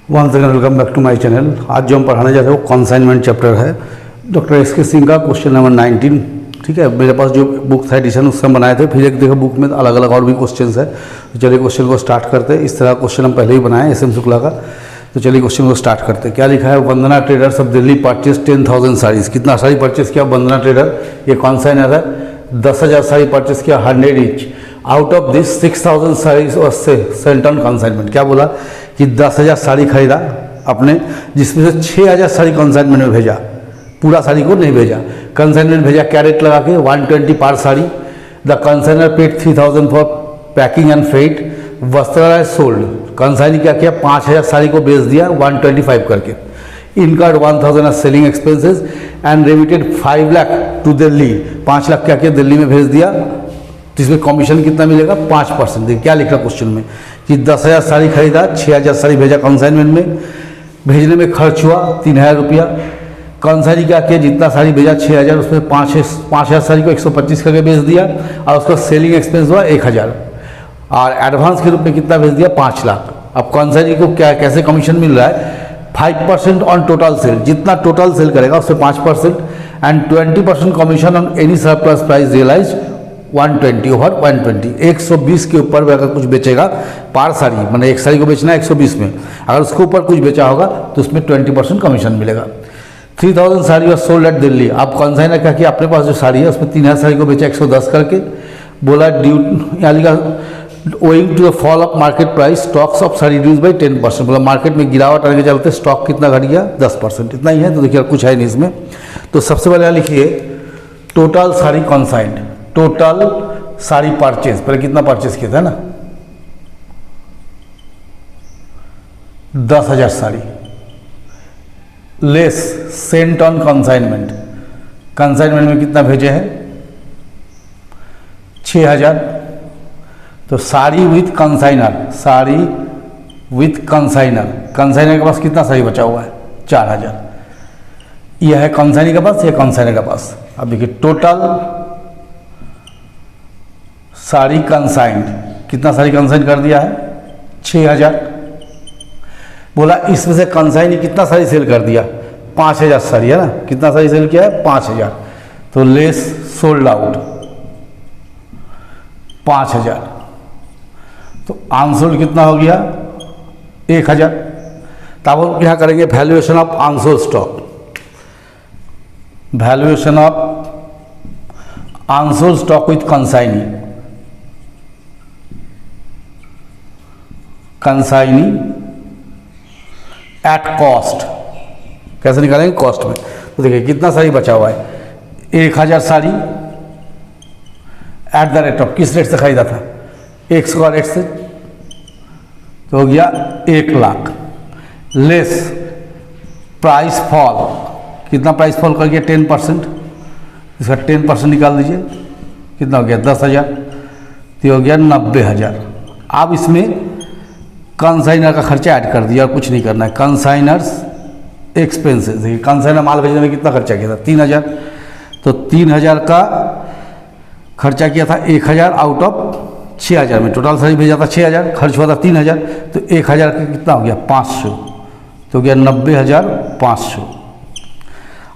One second, welcome back to my channel. आज जो हम पढ़ाने जा रहे हैं वो कॉन्साइनमेंट चैप्टर है, डॉक्टर एस के सिंह का, क्वेश्चन नंबर 19। ठीक है, मेरे पास जो बुक था एडिशन उससे हम बनाए थे, फिर एक देखो बुक में अलग अलग और भी क्वेश्चन है। तो चलिए क्वेश्चन को स्टार्ट करते हैं। इस तरह क्वेश्चन हम पहले ही बनाए एस एम शुक्ला का। तो चलिए क्वेश्चन को स्टार्ट करते हैं। क्या लिखा है? Vandana traders of Delhi purchase 10,000 saris. कितना साड़ी परचेज किया वंदना ट्रेडर? ये कॉन्साइनर है। 10,000 साड़ी परचेज किया, 100 each. Out of this 6,000 saris और सेंट ऑन कॉन्साइनमेंट। क्या बोला कि 10,000 साड़ी खरीदा अपने, जिसमें से 6,000 साड़ी कंसाइनमेंट में भेजा, पूरा साड़ी को नहीं भेजा, कंसाइनमेंट भेजा कैरेट लगा के 120 पर sari. The consignor paid 3,000 for packing and freight. Vastralaya sold, consignee क्या किया? 5,000 साड़ी को बेच दिया 125 करके। Incurred 1,000 selling expenses and remitted 5 lakh to Delhi. 5 lakh क्या किया? दिल्ली में भेज दिया, जिसमें कमीशन कितना मिलेगा? 5%। देखिए क्या लिखा क्वेश्चन में कि 10,000 साड़ी खरीदा, 6,000 साड़ी भेजा कंसाइनमेंट में। भेजने में खर्च हुआ 3,000 रुपया। कंसाइनी क्या किया? जितना साड़ी भेजा 6,000, उसमें 5,000 साड़ी को 125 करके बेच दिया, और उसका सेलिंग एक्सपेंस हुआ 1,000, और एडवांस के रूप में कितना भेज दिया? 5 लाख। अब कंसाइनी को क्या कैसे कमीशन मिल रहा है? 5% ऑन टोटल सेल, जितना टोटल सेल करेगा उससे 5%, and 20% commission on any surplus price realise 120 over 120। 120 के ऊपर अगर कुछ बेचेगा पार साड़ी, मतलब एक साड़ी को बेचना है 120 में, अगर उसके ऊपर कुछ बेचा होगा तो उसमें 20% कमीशन मिलेगा। 3,000 साड़ी और सोल्ड एट दिल्ली। अब कंसाइनर क्या किया? अपने पास जो साड़ी है उसमें 3,000 साड़ी को बेचा 110 करके। बोला ड्यू यहाँ लिखा owing to the fall of market price stocks of sari reduce by 10%। बोला मार्केट में गिरावट आने के चलते स्टॉक कितना घट गया? 10%। इतना ही है। तो देखिए कुछ है नहीं इसमें। तो सबसे पहले लिखिए total sari consigned, total sari purchase. पहले कितना परचेज किया था ना? 10,000 sari, less sent on consignment. Consignment में कितना भेजे हैं? 6,000। तो sari with consignor, sari with consignor, consignor के पास कितना साड़ी बचा हुआ है? 4,000। यह है कंसाइनर के पास, यह कंसाइनर के पास। अब देखिए टोटल साड़ी कंसाइंड, कितना साड़ी कंसाइन कर दिया है? 6,000। बोला इसमें से कंसाइन कितना साड़ी सेल कर दिया? 5,000 साड़ी है ना। कितना साड़ी सेल किया है? 5,000। तो लेस सोल्ड आउट 5,000। तो अनसोल्ड कितना हो गया? 1,000। तब हम क्या करेंगे? Valuation of unsold stock, valuation of unsold stock with consignee, consignee at cost. कैसे निकालेंगे? कॉस्ट में। तो देखिए कितना साड़ी बचा हुआ है? 1,000 sari at the rate of, किस रेट से खरीदा था? 100 का रेट से, तो हो गया 1 लाख। लेस प्राइस फॉल, कितना प्राइस फॉल कर गया? 10%। इसका 10% निकाल दीजिए, कितना हो गया? 10,000। तो हो गया 90,000। अब इसमें कंसाइनर का खर्चा ऐड कर दिया और कुछ नहीं करना है। कंसाइनर्स एक्सपेंसेस, देखिए कंसाइनर माल भेजने में कितना खर्चा किया था? 3,000। तो 3,000 का खर्चा किया था 1,000 आउट ऑफ 6,000 में। टोटल सारी भेजा था 6,000, खर्च हुआ था 3,000। तो 1,000 का कितना हो गया? 500। तो गया 90,500।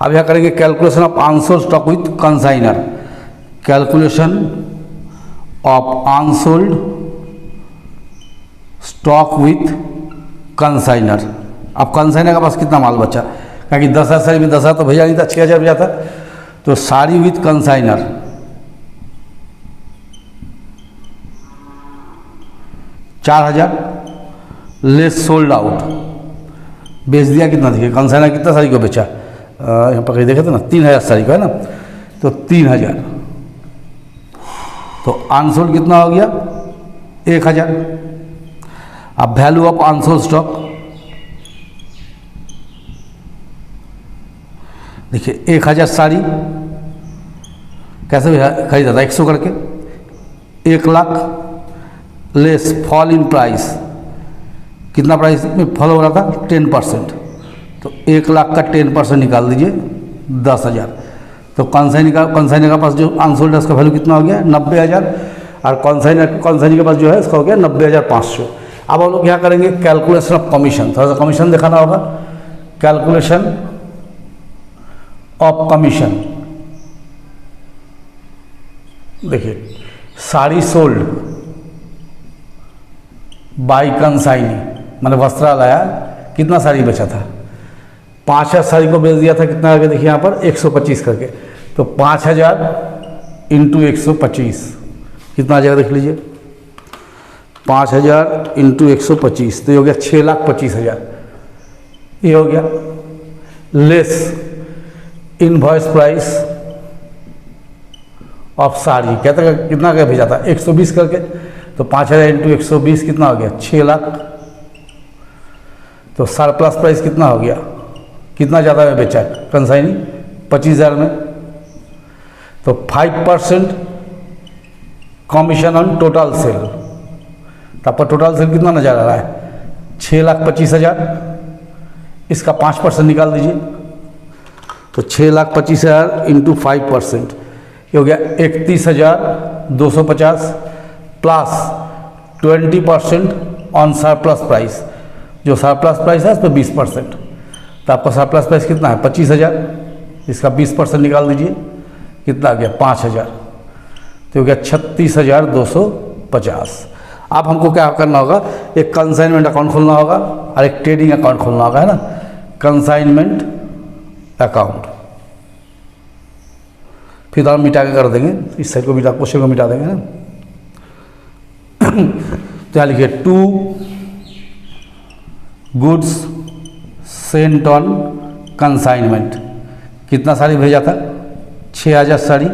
अब यह करेंगे calculation of unsold stock with consignor, calculation of unsold stock with consignor. अब कंसाइनर के पास कितना माल बचा? क्योंकि 10,000 साड़ी में 10,000 तो भेजा नहीं था, 6,000 भेजा था। तो sari with consignor 4,000, less sold out, बेच दिया कितना? देखिए कंसाइनर कितना साड़ी को बेचा? यहाँ पर कहीं देखे थे ना, 3,000 साड़ी को है ना। तो 3,000। तो अनसोल्ड कितना हो गया? 1,000। अब वैल्यू ऑफ अनसोल्ड स्टॉक, देखिए 1,000 साड़ी कैसे खरीदा था? 100 करके, 1 lakh. Less fall in price, कितना प्राइस में फॉल हो रहा था? 10%। तो 1 लाख का 10% निकाल दीजिए, 10,000। तो कंसाइनर का पास जो अनसोल्ड है उसका वैल्यू कितना हो गया? 90,000। और कंसाइनर के पास जो है उसका हो गया 90,500। अब हम लोग क्या करेंगे, कैलकुलेशन ऑफ कमीशन, थोड़ा सा कमीशन दिखाना होगा। कैलकुलेशन ऑफ कमीशन, देखिए साड़ी सोल्ड बाई कंसाइनी, मैंने वस्त्रालय कितना साड़ी बेचा था, 5000 साड़ी को बेच दिया था, कितना करके देखिए यहाँ पर 125 करके, तो 5000 इंटू 125 कितना आ जाएगा देख लीजिए, 5000 इंटू 125 तो ये हो गया 6,25,000, ये हो गया। Less invoice price of sari कहता कितना का भेजा था 120 करके, तो 5000 इंटू 120 कितना हो गया 6 लाख। तो सरप्लस प्राइस कितना हो गया, कितना ज़्यादा में बेचा कंसाइनी 25,000 में, तो 5% कमीशन ऑन टोटल सेल, तो आपका टोटल सेल कितना नजर आ रहा है 6,25,000, इसका 5% निकाल दीजिए, तो 6,25,000 इंटू 5% ये हो गया 31,250 प्लस 20% ऑन सरप्लस प्राइस, जो सरप्लस प्राइस है उस पर 20%, तो आपका सरप्लस प्राइस कितना है 25,000, इसका 20% निकाल दीजिए, कितना आ गया 5,000, तो हो गया 36,250। अब हमको क्या करना होगा, एक कंसाइनमेंट अकाउंट खोलना होगा और एक ट्रेडिंग अकाउंट खोलना होगा, है ना। कंसाइनमेंट अकाउंट फिर हम मिटा के कर देंगे, इस साइड को मिटा, क्वेश्चन को मिटा देंगे ना। तो यहाँ लिखिए 2 गुड्स सेंट ऑन कंसाइनमेंट, कितना साड़ी भेजा था 6,000 साड़ी,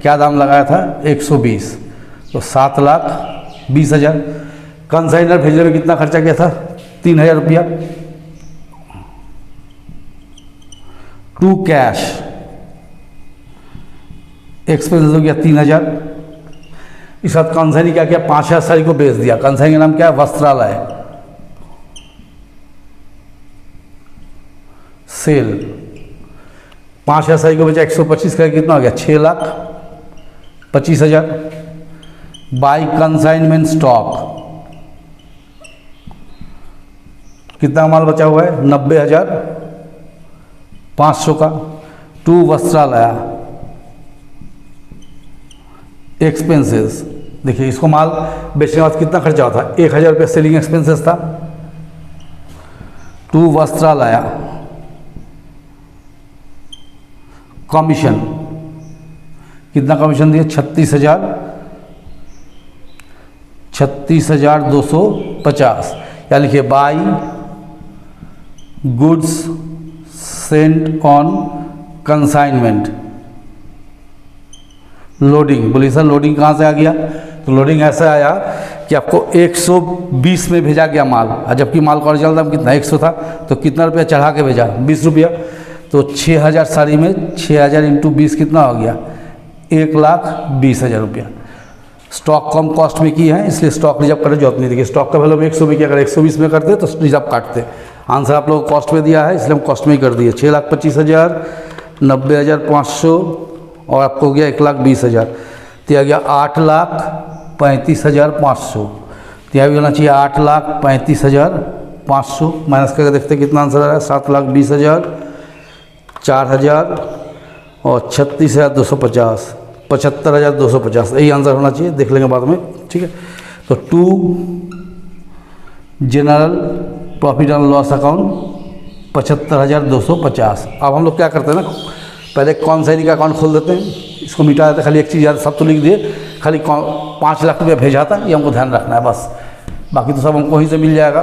क्या दाम लगाया था 120, तो 7,20,000। कंसाइनर भेजने में कितना खर्चा किया था 3,000 रुपया। टू कैश एक्सपेंस हो गया 3,000। इस साथ कंसाइनी क्या किया 5,000 साड़ी को बेच दिया, कंसाइनी का नाम क्या है वस्त्रालय सेल, 5,000 साड़ी को बेचा 125 का, कितना हो गया 6,25,000। बाई कंसाइनमेंट स्टॉक कितना माल बचा हुआ है 90,500 का। टू वस्त्रालय एक्सपेंसेस, देखिए इसको माल बेचने के बाद कितना खर्चा होता है 1,000 रुपये सेलिंग एक्सपेंसेस था। टू वस्त्रालय कमीशन, कितना कमीशन दिए 36,250। या लिखिए by goods Saint on consignment. Loading, बोलिए सर लोडिंग कहाँ से आ गया, तो लोडिंग ऐसा आया कि आपको 120 में भेजा गया माल, और जबकि माल का ओरिजिनल दाम कितना 100 था, तो कितना रुपया चढ़ा के भेजा 20 रुपया। तो 6,000 साड़ी में 6,000 इंटू 20 कितना हो गया 1,20,000 रुपया। स्टॉक कम कॉस्ट में की है, इसलिए स्टॉक रिजर्व करने जरूरत नहीं थी। स्टॉक का वैल्यू में 100 में किया, अगर 120 में करते तो रिजर्व काटते। आंसर आप लोगों को कॉस्ट में दिया है, इसलिए हम कॉस्ट में ही कर दिए। 6,25,000, 90,500 और आपको हो गया 1,20,000, तो यह गया 8,35,500। तो यह भी होना चाहिए 8,35,500। माइनस करके देखते कितना आंसर आ रहा है 7,20,000, 4,000 और 36,250, 75,250, यही आंसर होना चाहिए। देख लेंगे बाद में, ठीक है। तो to general profit and loss account 75,250। अब हम लोग क्या करते हैं ना, पहले कंसाइनी का अकाउंट खोल देते हैं, इसको मिटा देते हैं। खाली एक चीज़ याद, सब तो लिख दिए, खाली 5 लाख रुपया भेजा था, ये हमको ध्यान रखना है बस, बाकी तो सब हमको वहीं से मिल जाएगा।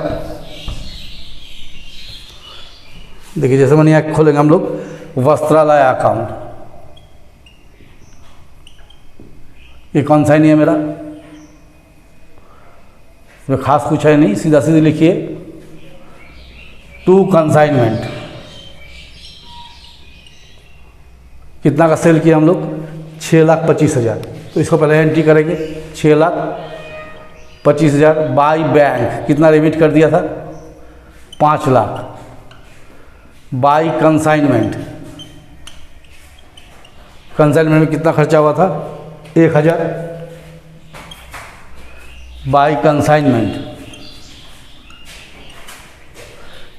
देखिए जैसे मैंने यहाँ खोलेंगे हम लोग वस्त्रालय अकाउंट, ये कंसाइनी है मेरा, इसमें खास कुछ है नहीं, सीधा सीधे लिखिए टू कंसाइनमेंट। कितना का सेल किया हम लोग 6,25,000, तो इसको पहले एंट्री करेंगे 6,25,000। बाई बैंक कितना रिमिट कर दिया था 5 लाख। बाई कंसाइनमेंट, कंसाइनमेंट में कितना खर्चा हुआ था 1,000। बाई कंसाइनमेंट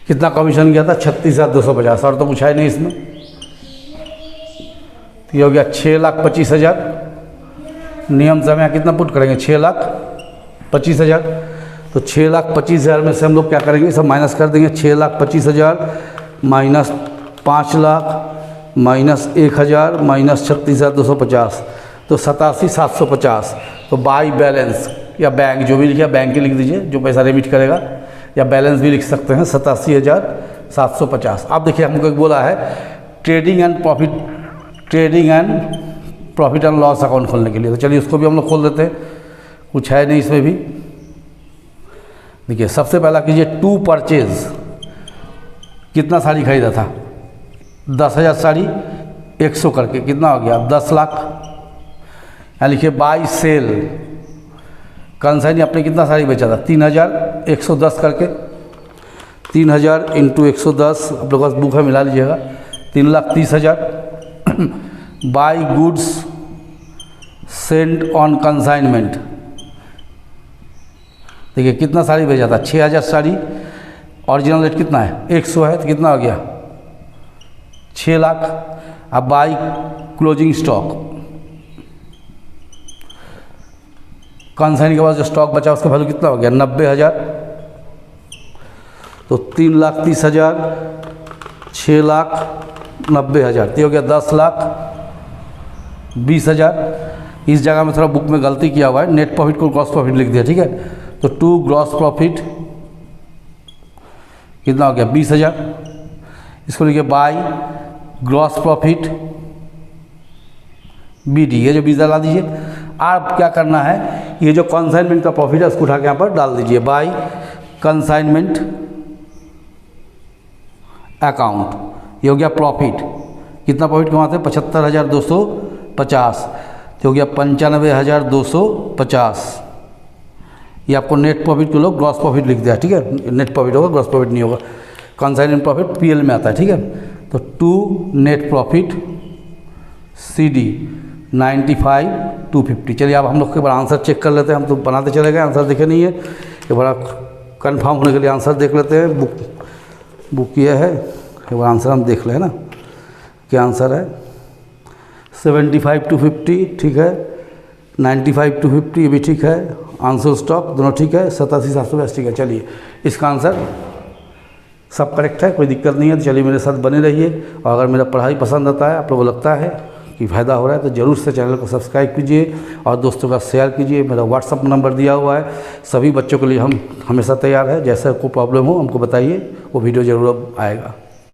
कितना कमीशन किया था? 36,250, और तो कुछ है नहीं इसमें। तो ये हो गया 6,25,000। नियम से हम यहाँ कितना पुट करेंगे? 6,25,000। तो 6,25,000 में से हम लोग क्या करेंगे? सब माइनस कर देंगे। 6,25,000 माइनस 5 लाख माइनस 1,000 माइनस 36,250, तो 87,750। तो बाई बैलेंस या बैंक, जो भी लिखिए बैंक ही लिख दीजिए, जो पैसा रेमिट करेगा, या बैलेंस भी लिख सकते हैं 87,750। अब देखिए हमको बोला है trading and profit and loss account खोलने के लिए। तो चलिए उसको भी हम लोग खोल देते हैं, कुछ है नहीं इसमें भी। देखिए सबसे पहला कीजिए टू परचेज, कितना साड़ी खरीदा था? 10,000 साड़ी 100 करके कितना हो गया? 10 लाख। यहाँ लिखिए बाई सेल, कंसाइनी आपने कितना साड़ी बेचा था? 3,110 करके, 3,000 इंटू 110, आप लोग के पास बुक है मिला लीजिएगा, 3,30,000। By goods send on consignment, देखिए कितना साड़ी भेजा था? 6,000 साड़ी, ओरिजिनल रेट कितना है? 100 है, तो कितना हो गया? 6 लाख। अब बाई क्लोजिंग स्टॉक, कंसाइन के बाद जो स्टॉक बचा उसका वैल्यू कितना हो गया? 90,000। तो 3,30,000, 6,90,000, तो हो गया 10,20,000। इस जगह में थोड़ा बुक में गलती किया हुआ है, नेट प्रॉफिट को ग्रॉस प्रॉफिट लिख दिया, ठीक है। तो टू ग्रॉस प्रॉफिट कितना हो गया? 20,000। इसको लिखिए बाई ग्रॉस प्रॉफिट BD, ये जो 20 ला दीजिए। आप क्या करना है, ये जो कंसाइनमेंट का प्रॉफिट है उसको उठा के यहाँ पर डाल दीजिए, बाई कंसाइनमेंट अकाउंट। ये हो गया प्रॉफिट, कितना प्रॉफिट कमाते हैं? 75,250, तो हो गया 95,250। ये आपको नेट प्रॉफिट के लोग ग्रॉस प्रॉफिट लिख दिया, ठीक है। नेट प्रॉफिट होगा, ग्रॉस प्रॉफिट नहीं होगा। कंसाइनमेंट प्रॉफिट PL में आता है, ठीक है। तो टू नेट प्रॉफिट CD 95,250। चलिए अब हम लोग के बार आंसर चेक कर लेते हैं, हम तो बनाते चले गए, आंसर देखे नहीं है, एक बार कंफर्म होने के लिए आंसर देख लेते हैं। बुक किया है, एक बार आंसर हम देख लें ना, क्या आंसर है? 75,250 ठीक है, 95,250 ये भी ठीक है, आंसर स्टॉक दोनों ठीक है, 87,750 ठीक है। चलिए इसका आंसर सब करेक्ट है, कोई दिक्कत नहीं है। तो चलिए मेरे साथ बने रहिए, और अगर मेरा पढ़ाई पसंद आता है, आप लोगों को लगता है कि फ़ायदा हो रहा है, तो ज़रूर से चैनल को सब्सक्राइब कीजिए और दोस्तों का शेयर कीजिए। मेरा व्हाट्सअप नंबर दिया हुआ है, सभी बच्चों के लिए हम हमेशा तैयार है। जैसा कोई प्रॉब्लम हो हमको बताइए, वो वीडियो ज़रूर आएगा।